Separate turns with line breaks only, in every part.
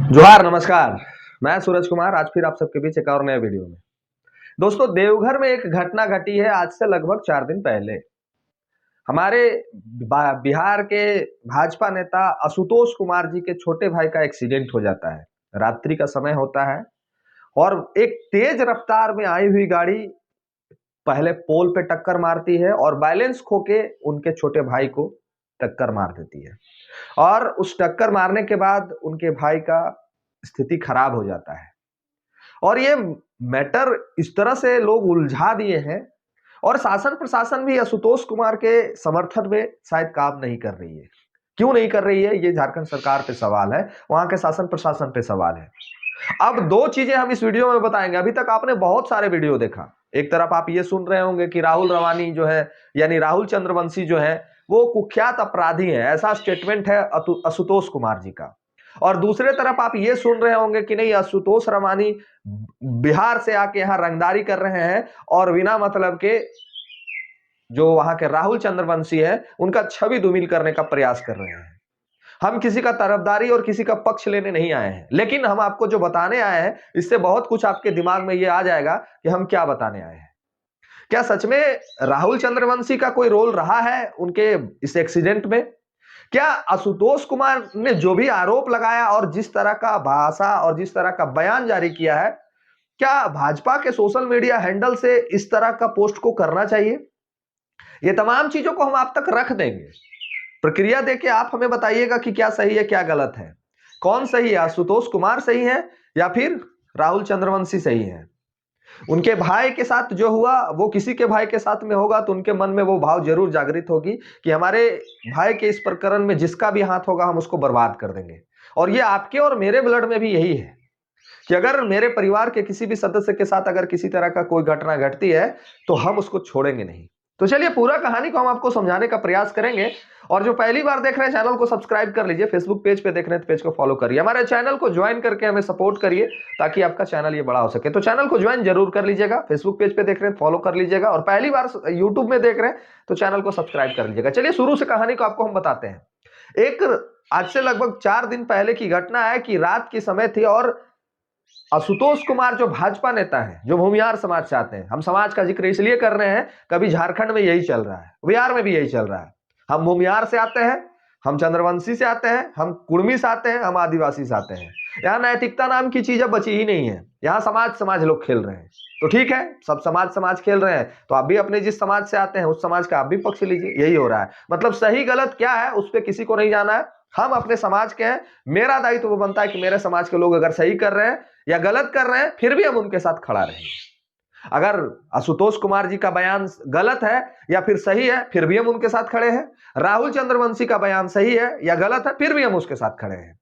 जोहार, नमस्कार। मैं सूरज कुमार आज फिर आप सबके बीच एक और नए वीडियो में। दोस्तों, देवघर में एक घटना घटी है आज से लगभग 4 दिन पहले। हमारे बिहार के भाजपा नेता आशुतोष कुमार जी के छोटे भाई का एक्सीडेंट हो जाता है। रात्रि का समय होता है और एक तेज रफ्तार में आई हुई गाड़ी पहले पोल पे टक्कर मारती है और बैलेंस खो के उनके छोटे भाई को टक्कर मार देती है। और उस टक्कर मारने के बाद उनके भाई का स्थिति खराब हो जाता है। और ये मैटर इस तरह से लोग उलझा दिए हैं और शासन प्रशासन भी आशुतोष कुमार के समर्थन में शायद काम नहीं कर रही है। क्यों नहीं कर रही है, ये झारखंड सरकार पे सवाल है, वहां के शासन प्रशासन पे सवाल है। अब दो चीजें हम इस वीडियो में बताएंगे। अभी तक आपने बहुत सारे वीडियो देखा। एक तरफ आप ये सुन रहे होंगे कि राहुल रवानी जो है, यानी राहुल चंद्रवंशी जो है, वो कुख्यात अपराधी है, ऐसा स्टेटमेंट है आशुतोष कुमार जी का। और दूसरे तरफ आप ये सुन रहे होंगे कि नहीं, आशुतोष रवानी बिहार से आके यहाँ रंगदारी कर रहे हैं और बिना मतलब के जो वहां के राहुल चंद्रवंशी है उनका छवि धूमिल करने का प्रयास कर रहे हैं। हम किसी का तरफदारी और किसी का पक्ष लेने नहीं आए हैं, लेकिन हम आपको जो बताने आए हैं इससे बहुत कुछ आपके दिमाग में ये आ जाएगा कि हम क्या बताने आए हैं। क्या सच में राहुल चंद्रवंशी का कोई रोल रहा है उनके इस एक्सीडेंट में? क्या आशुतोष कुमार ने जो भी आरोप लगाया और जिस तरह का भाषा और जिस तरह का बयान जारी किया है, क्या भाजपा के सोशल मीडिया हैंडल से इस तरह का पोस्ट को करना चाहिए? ये तमाम चीजों को हम आप तक रख देंगे। प्रक्रिया देके आप हमें बताइएगा कि क्या सही है क्या गलत है, कौन सही है, आशुतोष कुमार सही है या फिर राहुल चंद्रवंशी सही है। उनके भाई के साथ जो हुआ वो किसी के भाई के साथ में होगा तो उनके मन में वो भाव जरूर जागृत होगी कि हमारे भाई के इस प्रकरण में जिसका भी हाथ होगा हम उसको बर्बाद कर देंगे। और ये आपके और मेरे ब्लड में भी यही है कि अगर मेरे परिवार के किसी भी सदस्य के साथ अगर किसी तरह का कोई घटना घटती है तो हम उसको छोड़ेंगे नहीं। तो चलिए पूरा कहानी को हम आपको समझाने का प्रयास करेंगे। और जो पहली बार देख रहे हैं चैनल को सब्सक्राइब कर लीजिए, फेसबुक पेज पे देख रहे हैं तो पेज को फॉलो करिए, हमारे चैनल को ज्वाइन करके हमें सपोर्ट करिए ताकि आपका चैनल ये बड़ा हो सके। तो चैनल को ज्वाइन जरूर कर लीजिएगा, फेसबुक पेज पे देख रहे हैं फॉलो कर लीजिएगा और पहली बार यूट्यूब में देख रहे हैं तो चैनल को सब्सक्राइब कर लीजिएगा। चलिए शुरू से कहानी को आपको हम बताते हैं। एक आज से लगभग 4 दिन पहले की घटना है कि रात की समय थी और आशुतोष कुमार जो भाजपा नेता है, जो भूमिहार समाज से आते हैं, हम समाज का जिक्र इसलिए कर रहे हैं कभी झारखंड में यही चल रहा है, बिहार में भी यही चल रहा है। हम भूमिहार से आते हैं, हम चंद्रवंशी से आते हैं, हम कुर्मी से आते हैं, हम आदिवासी से आते हैं। यहाँ नैतिकता नाम की चीजें बची ही नहीं है। यहाँ समाज समाज लोग खेल रहे हैं। तो ठीक है, सब समाज समाज खेल रहे हैं तो आप भी अपने जिस समाज से आते हैं उस समाज का आप भी पक्ष लीजिए। यही हो रहा है। मतलब सही गलत क्या है उस पर किसी को नहीं जाना है। हम अपने समाज के हैं, मेरा दायित्व वो बनता है कि मेरे समाज के लोग अगर सही कर रहे हैं या गलत कर रहे हैं फिर भी हम उनके साथ खड़ा रहेंगे। अगर आशुतोष कुमार जी का बयान गलत है या फिर सही है फिर भी हम उनके साथ खड़े हैं। राहुल चंद्रवंशी का बयान सही है या गलत है फिर भी हम उसके साथ खड़े हैं।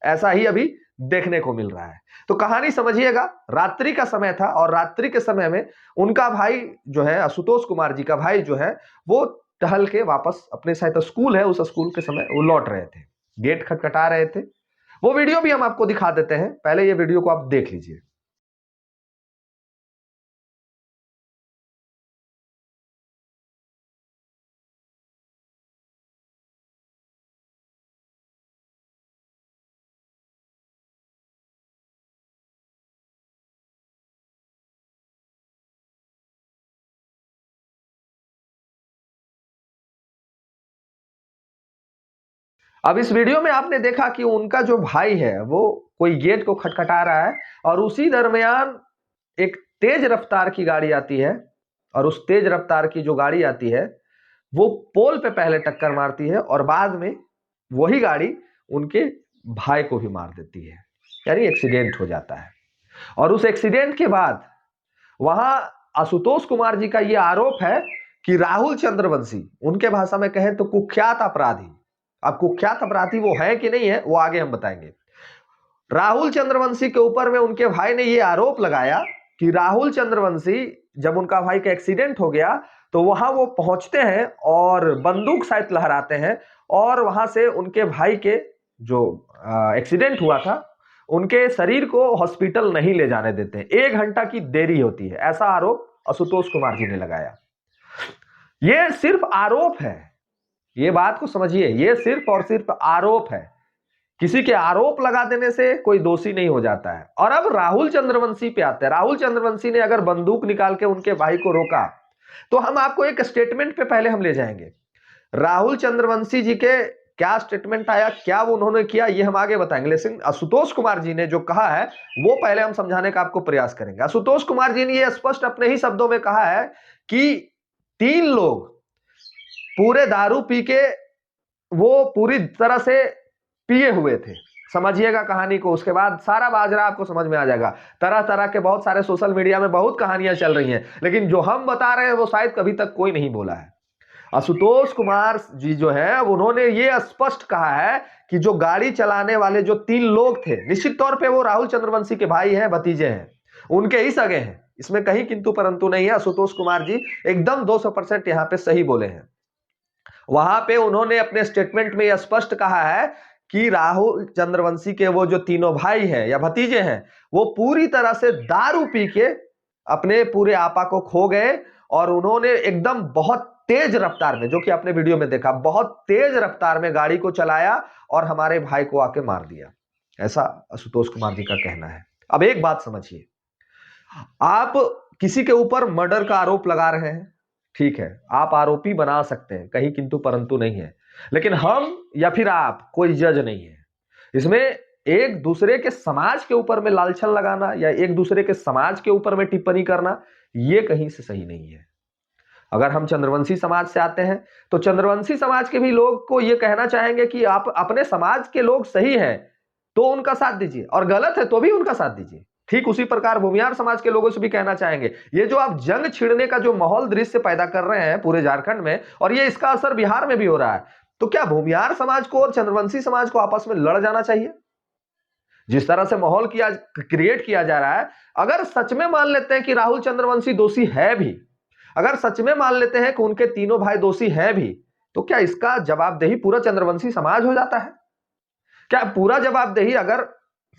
ऐसा ही अभी देखने को मिल रहा है। तो कहानी समझिएगा। रात्रि का समय था और रात्रि के समय में उनका भाई जो है, आशुतोष कुमार जी का भाई जो है, वो टहल के वापस अपने शायद स्कूल है, उस स्कूल के समय वो लौट रहे थे, गेट खटखटा रहे थे। वो वीडियो भी हम आपको दिखा देते हैं, पहले ये वीडियो को आप देख लीजिए। अब इस वीडियो में आपने देखा कि उनका जो भाई है वो कोई गेट को खटखटा रहा है और उसी दरमियान एक तेज रफ्तार की गाड़ी आती है और उस तेज रफ्तार की जो गाड़ी आती है वो पोल पे पहले टक्कर मारती है और बाद में वही गाड़ी उनके भाई को भी मार देती है, यानी एक्सीडेंट हो जाता है। और उस एक्सीडेंट के बाद वहां आशुतोष कुमार जी का यह आरोप है कि राहुल चंद्रवंशी, उनके भाषा में कहें तो कुख्यात अपराधी, अब कुख्यात अपराधी वो है कि नहीं है वो आगे हम बताएंगे। राहुल चंद्रवंशी के ऊपर में उनके भाई ने यह आरोप लगाया कि राहुल चंद्रवंशी जब उनका भाई का एक्सीडेंट हो गया तो वहां वो पहुंचते हैं और बंदूक शायद लहराते हैं और वहां से उनके भाई के जो एक्सीडेंट हुआ था उनके शरीर को हॉस्पिटल नहीं ले जाने देते हैं, 1 घंटा की देरी होती है। ऐसा आरोप आशुतोष कुमार जी ने लगाया। यह सिर्फ आरोप है, ये बात को समझिए, ये सिर्फ और सिर्फ आरोप है। किसी के आरोप लगा देने से कोई दोषी नहीं हो जाता है। और अब राहुल चंद्रवंशी पे आते हैं। राहुल चंद्रवंशी ने अगर बंदूक निकाल के उनके भाई को रोका, तो हम आपको एक स्टेटमेंट पे पहले हम ले जाएंगे। राहुल चंद्रवंशी जी के क्या स्टेटमेंट आया, क्या वो उन्होंने किया, ये हम आगे बताएंगे। लेकिन आशुतोष कुमार जी ने जो कहा है वो पहले हम समझाने का आपको प्रयास करेंगे। आशुतोष कुमार जी ने ये स्पष्ट अपने ही शब्दों में कहा है कि 3 लोग पूरे दारू पी के वो पूरी तरह से पिए हुए थे। समझिएगा कहानी को, उसके बाद सारा बाजरा आपको समझ में आ जाएगा। तरह तरह के बहुत सारे सोशल मीडिया में बहुत कहानियां चल रही हैं, लेकिन जो हम बता रहे हैं वो शायद कभी तक कोई नहीं बोला है। आशुतोष कुमार जी जो है उन्होंने ये स्पष्ट कहा है कि जो गाड़ी चलाने वाले जो 3 लोग थे, निश्चित तौर पे वो राहुल चंद्रवंशी के भाई हैं, भतीजे हैं, उनके ही सगे हैं, इसमें कहीं किंतु परंतु नहीं है। आशुतोष कुमार जी एकदम 200% यहां पे सही बोले हैं। वहां पे उन्होंने अपने स्टेटमेंट में यह स्पष्ट कहा है कि राहुल चंद्रवंशी के वो जो तीनों भाई हैं या भतीजे हैं, वो पूरी तरह से दारू पी के अपने पूरे आपा को खो गए, और उन्होंने एकदम बहुत तेज रफ्तार में, जो कि आपने वीडियो में देखा, बहुत तेज रफ्तार में गाड़ी को चलाया और हमारे भाई को आके मार दिया। ऐसा आशुतोष कुमार जी का कहना है। अब एक बात समझिए, आप किसी के ऊपर मर्डर का आरोप लगा रहे हैं, ठीक है, आप आरोपी बना सकते हैं, कहीं किंतु परंतु नहीं है, लेकिन हम या फिर आप कोई जज नहीं है। इसमें एक दूसरे के समाज के ऊपर में लालछन लगाना या एक दूसरे के समाज के ऊपर में टिप्पणी करना, यह कहीं से सही नहीं है। अगर हम चंद्रवंशी समाज से आते हैं तो चंद्रवंशी समाज के भी लोग को यह कहना चाहेंगे कि आप अपने समाज के लोग सही हैं तो उनका साथ दीजिए, और गलत है तो भी उनका साथ दीजिए। ठीक उसी प्रकार भूमिहार समाज के लोगों से भी कहना चाहेंगे, ये जो आप जंग छिड़ने का जो माहौल दृश्य पैदा कर रहे हैं पूरे झारखंड में, और ये इसका असर बिहार में भी हो रहा है, तो क्या भूमिहार समाज को और चंद्रवंशी समाज को आपस में लड़ जाना चाहिए? जिस तरह से माहौल क्रिएट किया जा रहा है, अगर सच में मान लेते हैं कि राहुल चंद्रवंशी दोषी है भी, अगर सच में मान लेते हैं कि उनके तीनों भाई दोषी हैं भी, तो क्या इसका जवाबदेही पूरा चंद्रवंशी समाज हो जाता है? क्या पूरा जवाबदेही, अगर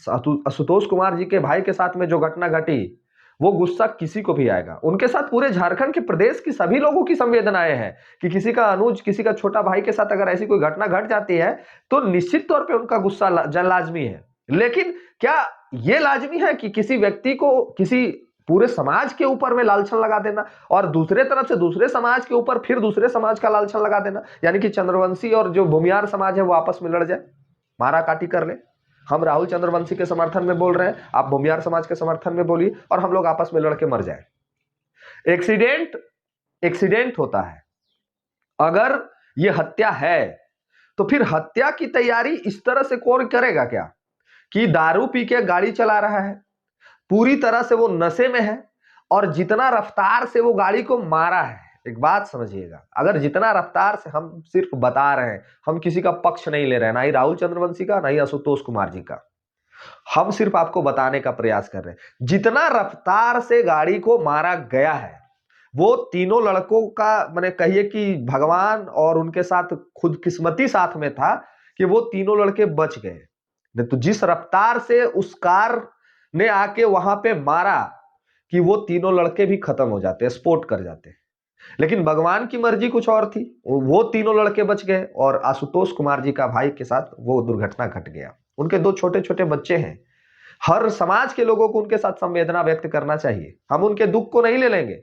आशुतोष कुमार जी के भाई के साथ में जो घटना घटी, वो गुस्सा किसी को भी आएगा, उनके साथ पूरे झारखंड के प्रदेश की सभी लोगों की संवेदनाएं हैं कि किसी का अनुज, किसी का छोटा भाई के साथ अगर ऐसी कोई घटना घट जाती है तो निश्चित तौर पे उनका गुस्सा लाजमी है। लेकिन क्या यह लाजमी है कि किसी व्यक्ति को किसी पूरे समाज के ऊपर में लालछन लगा देना, और दूसरे तरफ से दूसरे समाज के ऊपर फिर दूसरे समाज का लालछन लगा देना, यानी कि चंद्रवंशी और जो भूमिहार समाज है वो आपस में लड़ जाए, मारा काटी कर ले? हम राहुल चंद्रवंशी के समर्थन में बोल रहे हैं, आप भूमिहार समाज के समर्थन में बोलिए, और हम लोग आपस में लड़के मर जाए। एक्सीडेंट होता है, अगर ये हत्या है तो फिर हत्या की तैयारी इस तरह से कौन करेगा क्या कि दारू पी के गाड़ी चला रहा है, पूरी तरह से वो नशे में है, और जितना रफ्तार से वो गाड़ी को मारा है, एक बात समझिएगा, अगर जितना रफ्तार से, हम सिर्फ बता रहे हैं, हम किसी का पक्ष नहीं ले रहे हैं, ना ही राहुल चंद्रवंशी का, ना ही आशुतोष कुमार जी का, हम सिर्फ आपको बताने का प्रयास कर रहे हैं। जितना रफ्तार से गाड़ी को मारा गया है, वो तीनों लड़कों का, मैंने कहिए कि भगवान और उनके साथ खुद किस्मती साथ में था कि वो तीनों लड़के बच गए, नहीं तो जिस रफ्तार से उस कार ने आके वहां पे मारा कि वो तीनों लड़के भी खत्म हो जाते, स्पोर्ट कर जाते। लेकिन भगवान की मर्जी कुछ और थी, वो तीनों लड़के बच गए, और आशुतोष कुमार जी का भाई के साथ वो दुर्घटना घट गया। उनके 2 छोटे छोटे बच्चे हैं। हर समाज के लोगों को उनके साथ संवेदना व्यक्त करना चाहिए। हम उनके दुख को नहीं ले लेंगे,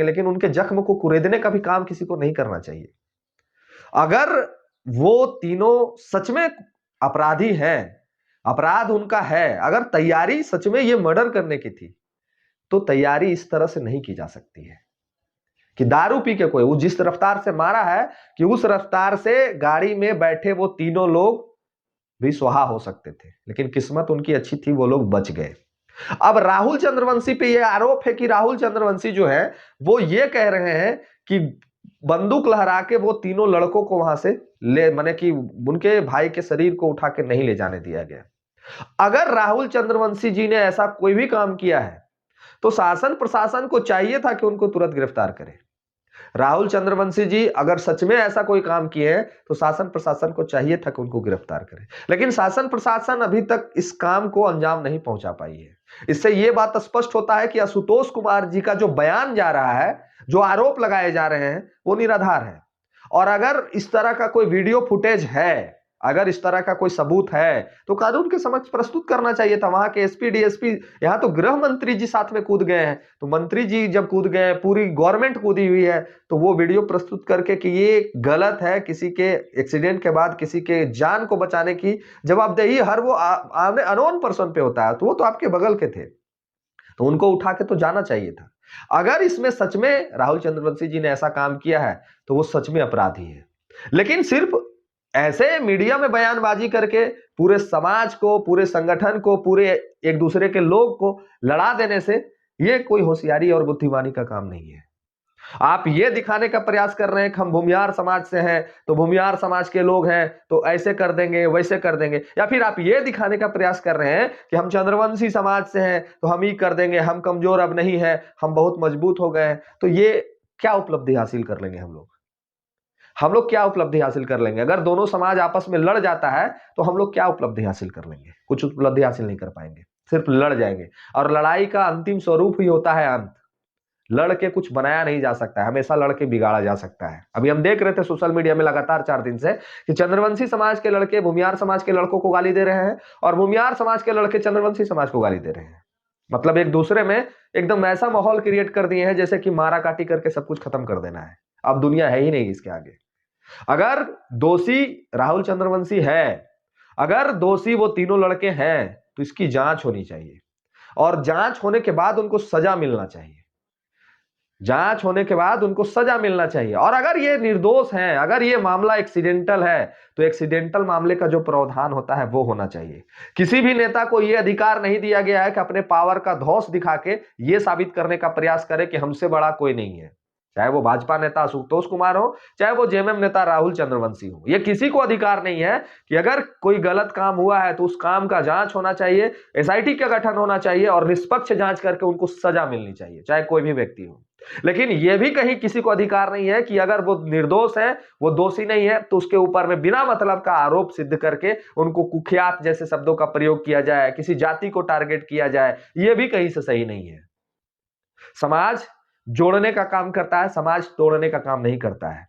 लेकिन उनके जख्म को कुरेदने का भी काम किसी को नहीं करना चाहिए। अगर वो तीनों सच में अपराधी हैं, अपराध उनका है, अगर तैयारी सच में ये मर्डर करने की थी, तो तैयारी इस तरह से नहीं की जा सकती है कि दारू पी के कोई, वो जिस रफ्तार से मारा है कि उस रफ्तार से गाड़ी में बैठे वो तीनों लोग भी स्वाहा हो सकते थे, लेकिन किस्मत उनकी अच्छी थी, वो लोग बच गए। अब राहुल चंद्रवंशी पे यह आरोप है कि राहुल चंद्रवंशी जो है वो ये कह रहे हैं कि बंदूक लहरा के वो तीनों लड़कों को वहां से ले, माने कि उनके भाई के शरीर को उठा के नहीं ले जाने दिया गया। अगर राहुल चंद्रवंशी जी ने ऐसा कोई भी काम किया है तो शासन प्रशासन को चाहिए था कि उनको तुरंत गिरफ्तार करे। राहुल चंद्रवंशी जी अगर सच में ऐसा कोई काम किए हैं तो शासन प्रशासन को चाहिए था कि उनको गिरफ्तार करे, लेकिन शासन प्रशासन अभी तक इस काम को अंजाम नहीं पहुंचा पाई है। इससे यह बात स्पष्ट होता है कि आशुतोष कुमार जी का जो बयान जा रहा है, जो आरोप लगाए जा रहे हैं, वो निराधार है। और अगर इस तरह का कोई वीडियो फुटेज है अगर इस तरह का कोई सबूत है तो कानून के समक्ष प्रस्तुत करना चाहिए था। वहां के एसपी डीएसपी, यहाँ तो गृह मंत्री जी साथ में कूद गए हैं, तो मंत्री जी जब कूद गए, पूरी गवर्नमेंट कूदी हुई है, तो वो वीडियो प्रस्तुत करके कि ये गलत है, किसी के एक्सीडेंट के बाद किसी के जान को बचाने की जवाबदेही हर वो अनोन पर्सन पे होता है, तो वो तो आपके बगल के थे, तो उनको उठा के तो जाना चाहिए था। अगर इसमें सच में राहुल चंद्रवंशी जी ने ऐसा काम किया है तो वो सच में अपराधी है। लेकिन सिर्फ ऐसे मीडिया में बयानबाजी करके पूरे समाज को, पूरे संगठन को, पूरे एक दूसरे के लोग को लड़ा देने से ये कोई होशियारी और बुद्धिमानी का काम नहीं है। आप ये दिखाने का प्रयास कर रहे हैं कि हम भूमिहार समाज से हैं, तो भूमिहार समाज के लोग हैं तो ऐसे कर देंगे, वैसे कर देंगे, या फिर आप ये दिखाने का प्रयास कर रहे हैं कि हम चंद्रवंशी समाज से हैं तो हम ही कर देंगे, हम कमजोर अब नहीं है, हम बहुत मजबूत हो गए हैं। तो ये क्या उपलब्धि हासिल कर लेंगे हम लोग क्या उपलब्धि हासिल कर लेंगे? अगर दोनों समाज आपस में लड़ जाता है तो हम लोग क्या उपलब्धि हासिल कर लेंगे? कुछ उपलब्धि हासिल नहीं कर पाएंगे, सिर्फ लड़ जाएंगे। और लड़ाई का अंतिम स्वरूप ही होता है अंत। लड़ के कुछ बनाया नहीं जा सकता है, हमेशा लड़ के बिगाड़ा जा सकता है। अभी हम देख रहे थे सोशल मीडिया में लगातार 4 दिन से कि चंद्रवंशी समाज के लड़के भूमिहार समाज के लड़कों को गाली दे रहे हैं और भूमिहार समाज के लड़के चंद्रवंशी समाज को गाली दे रहे हैं। मतलब एक दूसरे में एकदम ऐसा माहौल क्रिएट कर दिए हैं जैसे कि मारा काटी करके सब कुछ खत्म कर देना है। अब दुनिया है ही नहीं इसके आगे। अगर दोषी राहुल चंद्रवंशी है, अगर दोषी वो तीनों लड़के हैं, तो इसकी जांच होनी चाहिए और जांच होने के बाद उनको सजा मिलना चाहिए। जांच होने के बाद उनको सजा मिलना चाहिए। और अगर ये निर्दोष हैं, अगर ये मामला एक्सीडेंटल है, तो एक्सीडेंटल मामले का जो प्रावधान होता है वो होना चाहिए। किसी भी नेता को ये अधिकार नहीं दिया गया है कि अपने पावर का धौंस दिखा के ये साबित करने का प्रयास करे कि हमसे बड़ा कोई नहीं है। चाहे वो भाजपा नेता आशुतोष कुमार हो, चाहे वो जेएमएम नेता राहुल चंद्रवंशी हो, ये किसी को अधिकार नहीं है कि अगर कोई गलत काम हुआ है तो उस काम का जांच होना चाहिए, एसआईटी का गठन होना चाहिए और निष्पक्ष जांच करके उनको सजा मिलनी चाहिए, चाहे कोई भी व्यक्ति हो। लेकिन यह भी कहीं किसी को अधिकार नहीं है कि अगर वो निर्दोष है, वो दोषी नहीं है, तो उसके ऊपर में बिना मतलब का आरोप सिद्ध करके उनको कुख्यात जैसे शब्दों का प्रयोग किया जाए, किसी जाति को टारगेट किया जाए, यह भी कहीं से सही नहीं है। समाज जोड़ने का काम करता है, समाज तोड़ने का काम नहीं करता है।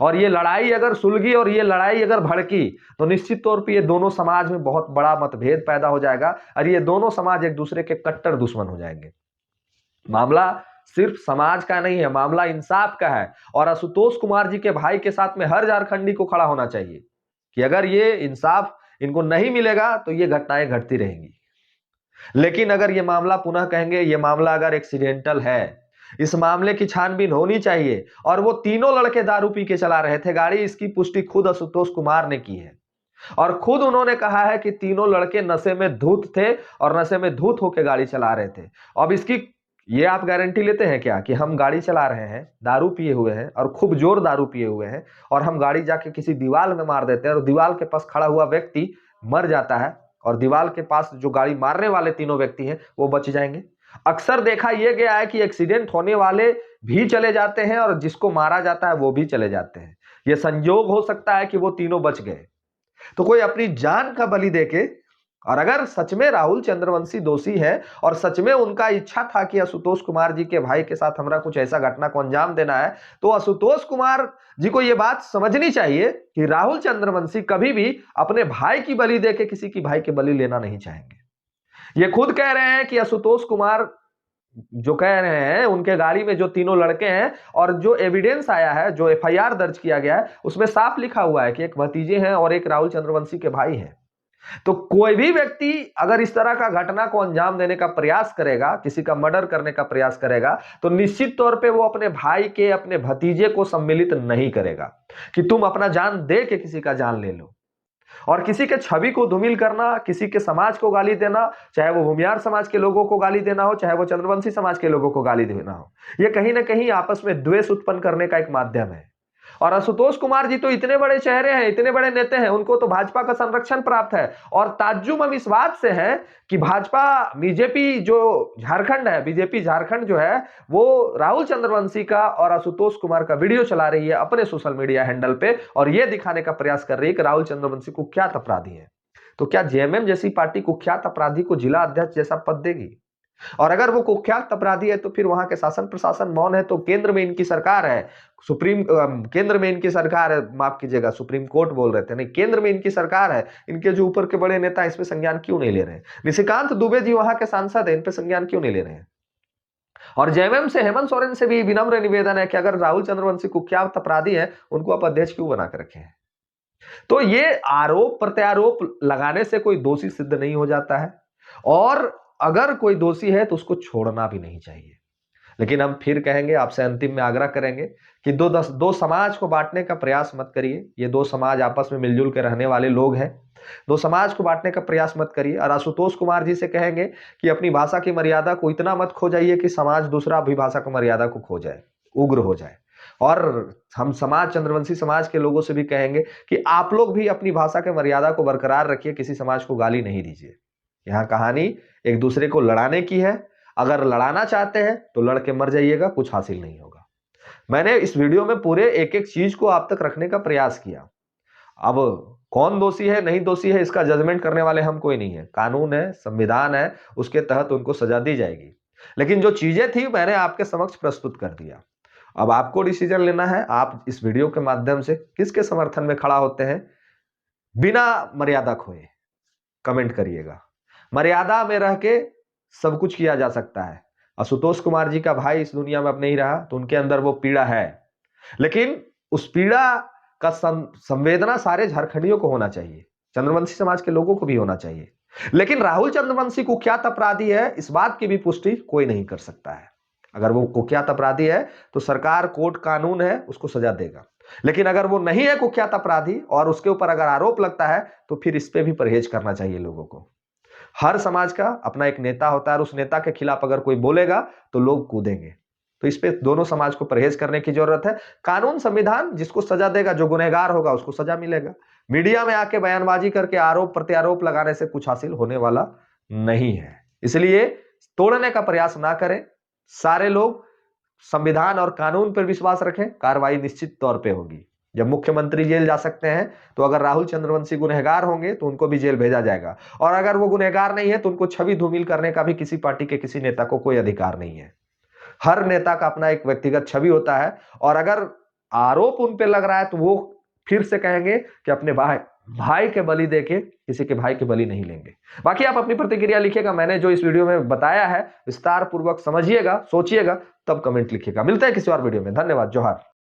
और ये लड़ाई अगर सुलगी और ये लड़ाई अगर भड़की तो निश्चित तौर पे ये दोनों समाज में बहुत बड़ा मतभेद पैदा हो जाएगा और ये दोनों समाज एक दूसरे के कट्टर दुश्मन हो जाएंगे। मामला सिर्फ समाज का नहीं है, मामला इंसाफ का है। और आशुतोष कुमार जी के भाई के साथ में हर झारखंडी को खड़ा होना चाहिए कि अगर ये इंसाफ इनको नहीं मिलेगा तो ये घटनाएं घटती रहेंगी। लेकिन अगर ये मामला पुनः कहेंगे, ये मामला अगर एक्सीडेंटल है, इस मामले की छानबीन होनी चाहिए। और वो तीनों लड़के दारू पी के चला रहे थे गाड़ी, इसकी पुष्टि खुद आशुतोष कुमार ने की है और खुद उन्होंने कहा है कि तीनों लड़के नशे में धुत थे और नशे में धुत होकर गाड़ी चला रहे थे। अब इसकी ये आप गारंटी लेते हैं क्या कि हम गाड़ी चला रहे हैं, दारू पिए हुए हैं और खूब जोर दारू पिए हुए हैं और हम गाड़ी जाके किसी दीवार में मार देते हैं और दीवार के पास खड़ा हुआ व्यक्ति मर जाता है और दीवार के पास जो गाड़ी मारने वाले तीनों व्यक्ति हैं वो बच जाएंगे? अक्सर देखा यह गया है कि एक्सीडेंट होने वाले भी चले जाते हैं और जिसको मारा जाता है वो भी चले जाते हैं। यह संयोग हो सकता है कि वो तीनों बच गए। तो कोई अपनी जान का बलि देके, और अगर सच में राहुल चंद्रवंशी दोषी है और सच में उनका इच्छा था कि आशुतोष कुमार जी के भाई के साथ हमारा कुछ ऐसा घटना को अंजाम देना है, तो आशुतोष कुमार जी को यह बात समझनी चाहिए कि राहुल चंद्रवंशी कभी भी अपने भाई की बलि देके किसी की भाई की बलि लेना नहीं चाहेंगे। ये खुद कह रहे हैं कि आशुतोष कुमार जो कह रहे हैं उनके गाड़ी में जो तीनों लड़के हैं और जो एविडेंस आया है, जो एफआईआर दर्ज किया गया है, उसमें साफ लिखा हुआ है कि एक भतीजे हैं और एक राहुल चंद्रवंशी के भाई हैं। तो कोई भी व्यक्ति अगर इस तरह का घटना को अंजाम देने का प्रयास करेगा, किसी का मर्डर करने का प्रयास करेगा, तो निश्चित तौर पे वो अपने भाई के, अपने भतीजे को सम्मिलित नहीं करेगा कि तुम अपना जान दे के किसी का जान ले लो। और किसी के छवि को धूमिल करना, किसी के समाज को गाली देना, चाहे वो भूमिहार समाज के लोगों को गाली देना हो, चाहे वो चंद्रवंशी समाज के लोगों को गाली देना हो, ये कहीं ना कहीं आपस में द्वेष उत्पन्न करने का एक माध्यम है। और आशुतोष कुमार जी तो इतने बड़े चेहरे हैं, इतने बड़े नेता हैं, उनको तो भाजपा का संरक्षण प्राप्त है। और ताज्जुब हम इस बात से है कि भाजपा बीजेपी जो झारखंड है, बीजेपी झारखंड जो है, वो राहुल चंद्रवंशी का और आशुतोष कुमार का वीडियो चला रही है अपने सोशल मीडिया हैंडल पे और यह दिखाने का प्रयास कर रही है कि राहुल चंद्रवंशी कुख्यात अपराधी है। तो क्या जेएमएम जैसी पार्टी कुख्यात अपराधी को जिला अध्यक्ष जैसा पद देगी? और अगर वो कुख्यात अपराधी है तो फिर वहां के शासन प्रशासन मौन है, तो केंद्र में इनकी सरकार है, केंद्र में इनकी सरकार है, माफ कीजिएगा सुप्रीम कोर्ट बोल रहे थे, नहीं केंद्र में इनकी सरकार है, इनके जो ऊपर के बड़े नेता इस पे संज्ञान क्यों नहीं ले रहे हैं? निशिकांत दुबे जी वहां के सांसद है, इन पे संज्ञान क्यों नहीं ले रहे हैं? और जेएमएम से हेमंत सोरेन से भी विनम्र निवेदन है कि अगर राहुल चंद्रवंशी कुख्यात अपराधी है, उनको आप अध्यक्ष क्यों बना कर रखे हैं? तो ये आरोप प्रत्यारोप लगाने से कोई दोषी सिद्ध नहीं हो जाता है, और अगर कोई दोषी है तो उसको छोड़ना भी नहीं चाहिए। लेकिन हम फिर कहेंगे, आपसे अंतिम में आग्रह करेंगे कि दो समाज को बांटने का प्रयास मत करिए। ये दो समाज आपस में मिलजुल के रहने वाले लोग हैं, दो समाज को बांटने का प्रयास मत करिए। और आशुतोष कुमार जी से कहेंगे कि अपनी भाषा की मर्यादा को इतना मत खो जाइए कि समाज दूसरा भी भाषा की मर्यादा को खो जाए, उग्र हो जाए। और हम समाज, चंद्रवंशी समाज के लोगों से भी कहेंगे कि आप लोग भी अपनी भाषा के मर्यादा को बरकरार रखिए, किसी समाज को गाली नहीं दीजिए। यहाँ कहानी एक दूसरे को लड़ाने की है, अगर लड़ाना चाहते हैं तो लड़के मर जाइएगा, कुछ हासिल नहीं होगा। मैंने इस वीडियो में पूरे एक एक चीज को आप तक रखने का प्रयास किया। अब कौन दोषी है नहीं दोषी है इसका जजमेंट करने वाले हम कोई नहीं है, कानून है, संविधान है, उसके तहत उनको सजा दी जाएगी। लेकिन जो चीजें थी मैंने आपके समक्ष प्रस्तुत कर दिया। अब आपको डिसीजन लेना है, आप इस वीडियो के माध्यम से किसके समर्थन में खड़ा होते हैं, बिना मर्यादा खोए कमेंट करिएगा। मर्यादा में रह के सब कुछ किया जा सकता है। आशुतोष कुमार जी का भाई इस दुनिया में अब नहीं रहा, तो उनके अंदर वो पीड़ा है, लेकिन उस पीड़ा का संवेदना सारे झारखंडियों को होना चाहिए, चंद्रवंशी समाज के लोगों को भी होना चाहिए। लेकिन राहुल चंद्रवंशी कुख्यात अपराधी है, इस बात की भी पुष्टि कोई नहीं कर सकता है। अगर वो कुख्यात अपराधी है तो सरकार, कोर्ट, कानून है, उसको सजा देगा। लेकिन अगर वो नहीं है कुख्यात अपराधी और उसके ऊपर अगर आरोप लगता है तो फिर इस पे भी परहेज करना चाहिए लोगों को। हर समाज का अपना एक नेता होता है, और उस नेता के खिलाफ अगर कोई बोलेगा तो लोग कूदेंगे। तो इस पे दोनों समाज को परहेज करने की जरूरत है। कानून, संविधान जिसको सजा देगा, जो गुनहगार होगा उसको सजा मिलेगा। मीडिया में आके बयानबाजी करके आरोप प्रत्यारोप लगाने से कुछ हासिल होने वाला नहीं है, इसलिए तोड़ने का प्रयास ना करें। सारे लोग संविधान और कानून पर विश्वास रखें, कार्रवाई निश्चित तौर पे होगी। जब मुख्यमंत्री जेल जा सकते हैं तो अगर राहुल चंद्रवंशी गुनहगार होंगे तो उनको भी जेल भेजा जाएगा, और अगर वो गुनहगार नहीं है तो उनको छवि धूमिल करने का भी किसी पार्टी के किसी नेता को कोई अधिकार नहीं है। हर नेता का अपना एक व्यक्तिगत छवि होता है, और अगर आरोप उन पे लग रहा है तो वो फिर से कहेंगे कि अपने भाई के बलि देके किसी के भाई के बलि नहीं लेंगे। बाकी आप अपनी प्रतिक्रिया लिखिएगा, मैंने जो इस वीडियो में बताया है विस्तार पूर्वक समझिएगा, सोचिएगा, तब कमेंट लिखिएगा। मिलते हैं किसी और वीडियो में। धन्यवाद, जोहार।